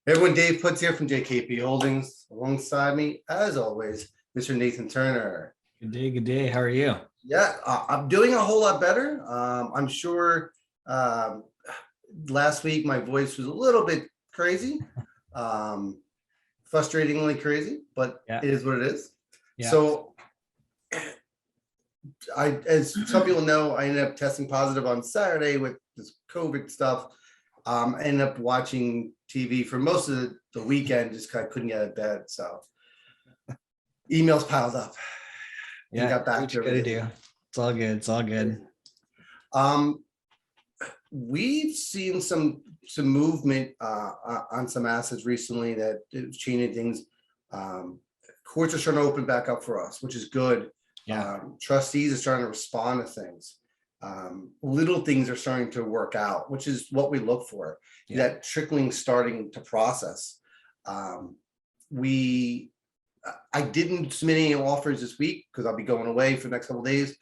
Everyone, Dave Puts here from JKP Holdings. Alongside me, as always, Mr. Nathan Turner. Good day, good day. How are you? Yeah, I'm doing a whole lot better. I'm sure last week my voice was a little bit crazy, frustratingly crazy, but Yeah. it is what it is. Yeah. So as some people know, I ended up testing positive on Saturday with this COVID stuff. I ended up watching TV for most of the weekend, just kind of couldn't get out of bed. So emails piled up. Yeah, Got back what to you gotta everything. do. It's all good. It's all good. We've seen some movement on some assets recently that is changing things. Courts are starting to open back up for us, which is good. Yeah. Trustees are starting to respond to things. Little things are starting to work out, which is what we look for. Yeah. That trickling starting to process. I didn't submit any offers this week because I'll be going away for the next couple of days.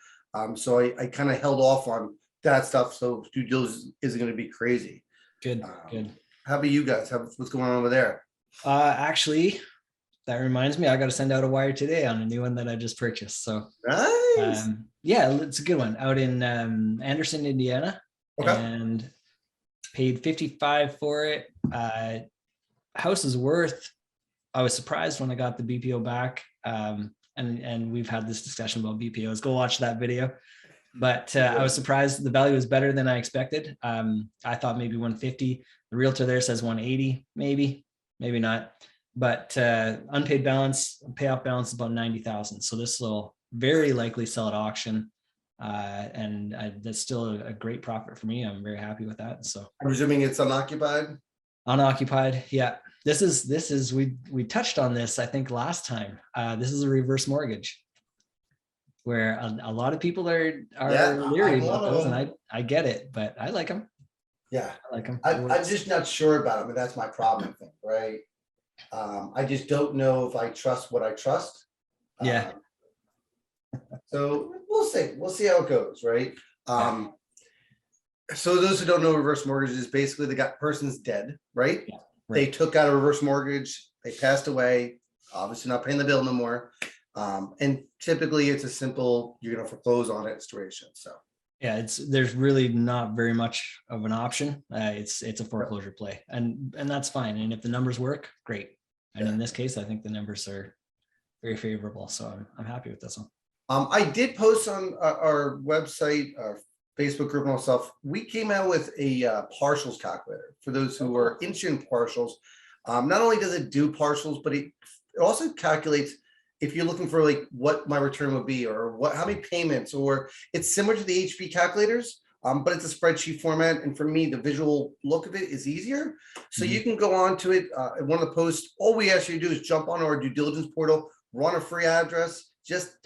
So I kind of held off on that stuff. So due diligence isn't going to be crazy. Good. Good. How about you guys? What's going on over there? Actually, that reminds me, I got to send out a wire today on a new one that I just purchased. So Nice. yeah, it's a good one out in Anderson, Indiana, Okay. and paid $55 for it. House is worth. I was surprised when I got the BPO back. And we've had this discussion about BPOs. Go watch that video. But I was surprised the value was better than I expected. I thought maybe 150. The realtor there says 180, maybe not. But unpaid balance, payoff balance is about 90,000. So this will very likely sell at auction. And that's still a great profit for me. I'm very happy with that. So I'm presuming it's unoccupied. Unoccupied, yeah. This is we touched on this, I think, last time. This is a reverse mortgage, where a lot of people are leery about those, and I get it, but I like them. Yeah, I like them. I'm just not sure about them, and that's my problem thing, right? I just don't know if I trust what I trust. Yeah. So we'll see. We'll see how it goes, right? So those who don't know, reverse mortgage is basically the person's dead, right? Yeah, right? They right. took out a reverse mortgage, they passed away, obviously not paying the bill no more. And typically it's a simple, you're gonna foreclose on it situation. So yeah, there's really not very much of an option. It's a foreclosure play, and that's fine. And if the numbers work, great. And in this case, I think the numbers are very favorable. So I'm happy with this one. I did post on our website, our Facebook group and all stuff. We came out with a partials calculator for those who are interested in partials. Not only does it do partials, but it also calculates if you're looking for like what my return would be, or how many payments, or it's similar to the HP calculators, but it's a spreadsheet format. And for me, the visual look of it is easier. So you can go on to it. One of the posts, all we ask you to do is jump on our due diligence portal, run a free address.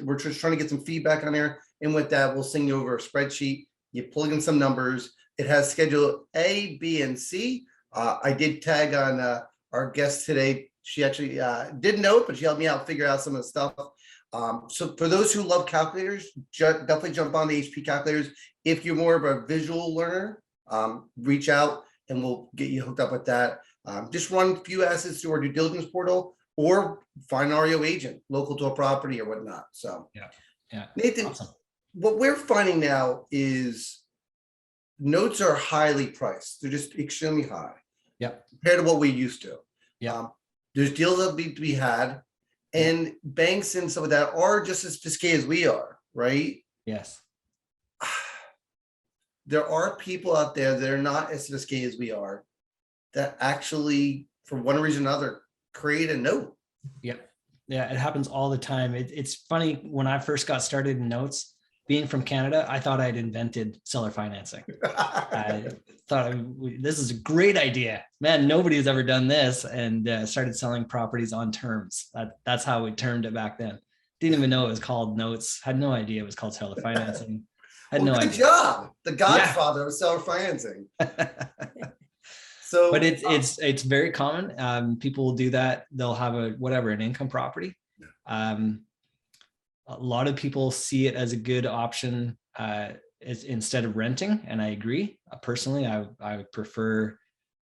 We're just trying to get some feedback on there. And with that, we'll send you over a spreadsheet. You plug in some numbers. It has schedule A, B, and C. I did tag on our guest today. She actually didn't know it, but she helped me out figure out some of the stuff. So for those who love calculators, definitely jump on the HP calculators. If you're more of a visual learner, reach out and we'll get you hooked up with that. Just run a few assets through our due diligence portal, or find an REO agent local to a property or whatnot. So yeah, Nathan, awesome. What we're finding now is notes are highly priced. They're just extremely high. Yeah. Compared to what we used to. Yeah. There's deals that need to be had, and banks and some of that are just as sophisticated as we are, right? Yes. There are people out there that are not as sophisticated as we are that actually, for one reason or another, create a note. Yep. Yeah, it happens all the time. It's funny, when I first got started in notes, being from Canada, I thought I'd invented seller financing. I thought this is a great idea, man. Nobody's ever done this, and started selling properties on terms. That's how we termed it back then. Didn't even know it was called notes. Had no idea it was called seller financing. Had no idea. Good job, the godfather of seller financing. So, but it's very common. People will do that. They'll have an income property. A lot of people see it as a good option instead of renting, and I agree. Personally, I would prefer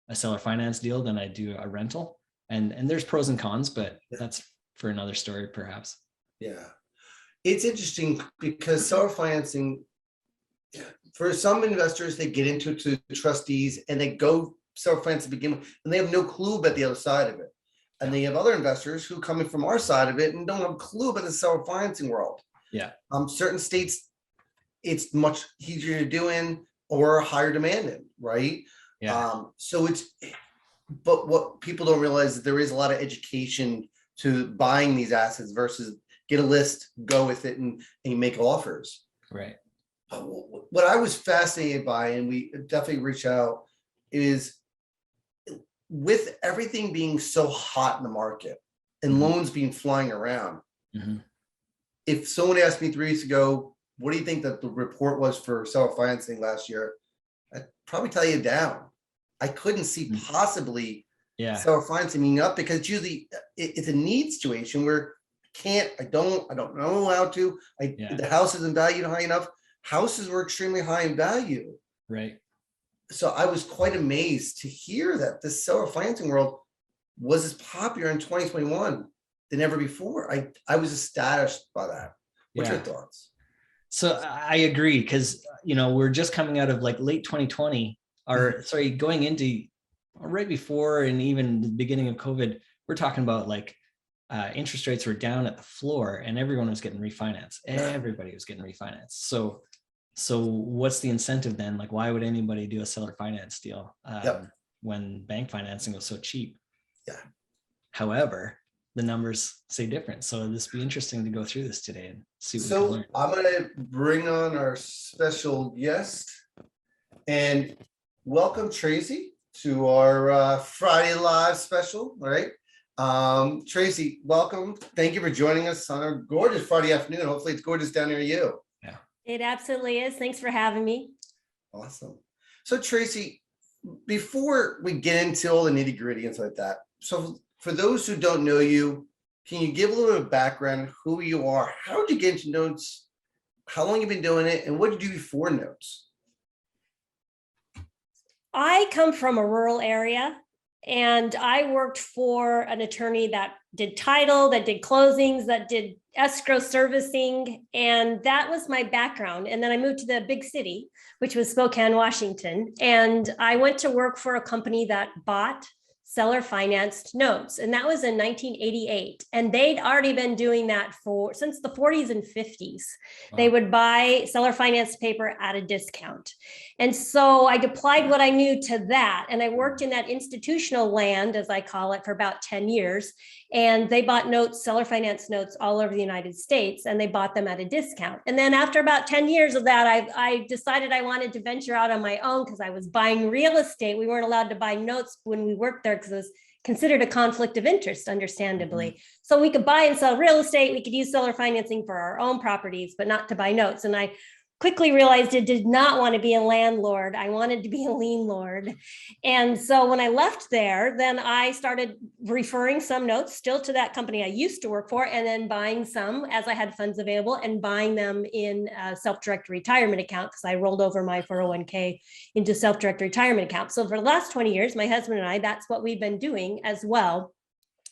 a seller finance deal than I do a rental. And there's pros and cons, but that's for another story, perhaps. Yeah. It's interesting because seller financing, for some investors, they get into it to the trustees and they go seller finance to begin with, and they have no clue about the other side of it. And they have other investors who come in from our side of it and don't have a clue about the seller financing world. Yeah. Certain states, it's much easier to do in or higher demand in, right? Yeah. So but what people don't realize is there is a lot of education to buying these assets versus get a list, go with it, and you make offers. Right. What I was fascinated by, and we definitely reach out, is with everything being so hot in the market and loans being flying around. If someone asked me 3 weeks ago, what do you think that the report was for seller financing last year? I'd probably tell you down. I couldn't see possibly seller financing being up because it's usually it's a need situation where I don't know how to. The house isn't valued high enough. Houses were extremely high in value. Right. So I was quite amazed to hear that the seller financing world was as popular in 2021 than ever before. I was ecstatic by that. What's your thoughts? So I agree, because we're just coming out of like late 2020, or sorry, going into right before and even the beginning of COVID. We're talking about like interest rates were down at the floor and everyone was getting refinanced. Everybody was getting refinanced. So what's the incentive then? Like, why would anybody do a seller finance deal when bank financing was so cheap? Yeah. However, the numbers say different. So this will be interesting to go through this today and see what we So can learn. I'm going to bring on our special guest and welcome Tracy to our Friday Live special. All right. Tracy, welcome. Thank you for joining us on a gorgeous Friday afternoon. Hopefully it's gorgeous down near you. Yeah. It absolutely is. Thanks for having me. Awesome. So Tracy, before we get into all the nitty gritty and stuff like that, so for those who don't know you, can you give a little bit of background, who you are, how did you get into notes, how long you've been doing it, and what did you do before notes? I come from a rural area, and I worked for an attorney that did title, that did closings, that did escrow servicing, and that was my background. And then I moved to the big city, which was Spokane, Washington, and I went to work for a company that bought seller financed notes, and that was in 1988. And they'd already been doing that since the 40s and 50s. Wow. They would buy seller financed paper at a discount. And so I applied what I knew to that, and I worked in that institutional land, as I call it, for about 10 years. And they bought notes, seller finance notes, all over the United States, and they bought them at a discount. And then after about 10 years of that, I decided I wanted to venture out on my own because I was buying real estate. We weren't allowed to buy notes when we worked there because it was considered a conflict of interest, understandably. So we could buy and sell real estate. We could use seller financing for our own properties, but not to buy notes. And I quickly realized I did not want to be a landlord. I wanted to be a lien lord. And so when I left there, then I started referring some notes still to that company I used to work for, and then buying some as I had funds available and buying them in a self-directed retirement account because I rolled over my 401k into self-directed retirement account. So for the last 20 years, my husband and I, that's what we've been doing as well,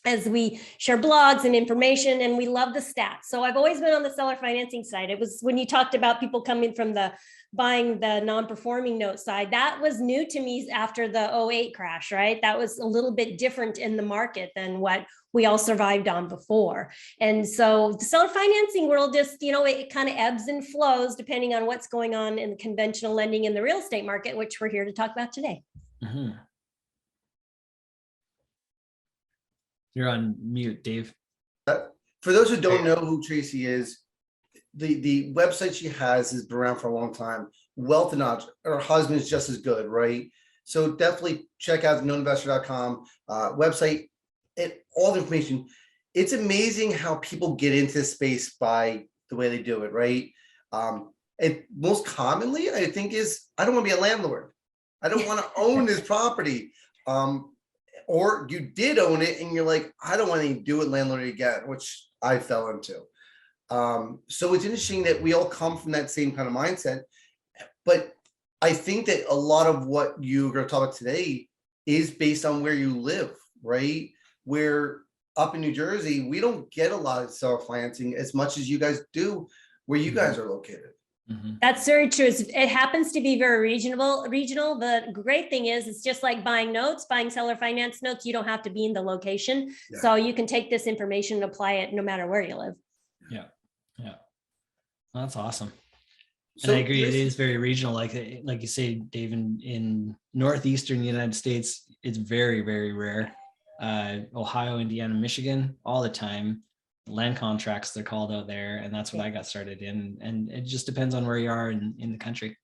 as we share blogs and information, and we love the stats. So I've always been on the seller financing side. It was when you talked about people coming from the buying the non-performing note side, that was new to me after the 2008 crash, right? That was a little bit different in the market than what we all survived on before. And so the seller financing world just, it kind of ebbs and flows depending on what's going on in the conventional lending in the real estate market, which we're here to talk about today. Mm-hmm. You're on mute, Dave. For those who don't know who Tracy is, the website she has been around for a long time. Wealth and Knowledge. Her husband is just as good, right? So definitely check out the knowiinvestor.com website and all the information. It's amazing how people get into this space by the way they do it, right? And most commonly, I think, is I don't want to be a landlord. I don't want to own this property. Or you did own it and you're like, I don't want to do it landlord again, which I fell into. So it's interesting that we all come from that same kind of mindset. But I think that a lot of what you're going to talk about today is based on where you live, right? Where up in New Jersey, we don't get a lot of self-financing as much as you guys do where you guys are located. Mhm. That's very true. It happens to be very regional. The great thing is, it's just like buying notes, buying seller finance notes. You don't have to be in the location. Yeah. So you can take this information and apply it no matter where you live. Yeah. That's awesome. And So I agree, it Tracy- is very regional. Like you say, Dave, in northeastern United States, it's very, very rare. Ohio, Indiana, Michigan, all the time. Land contracts, they're called out there, and that's what I got started in. And it just depends on where you are in the country.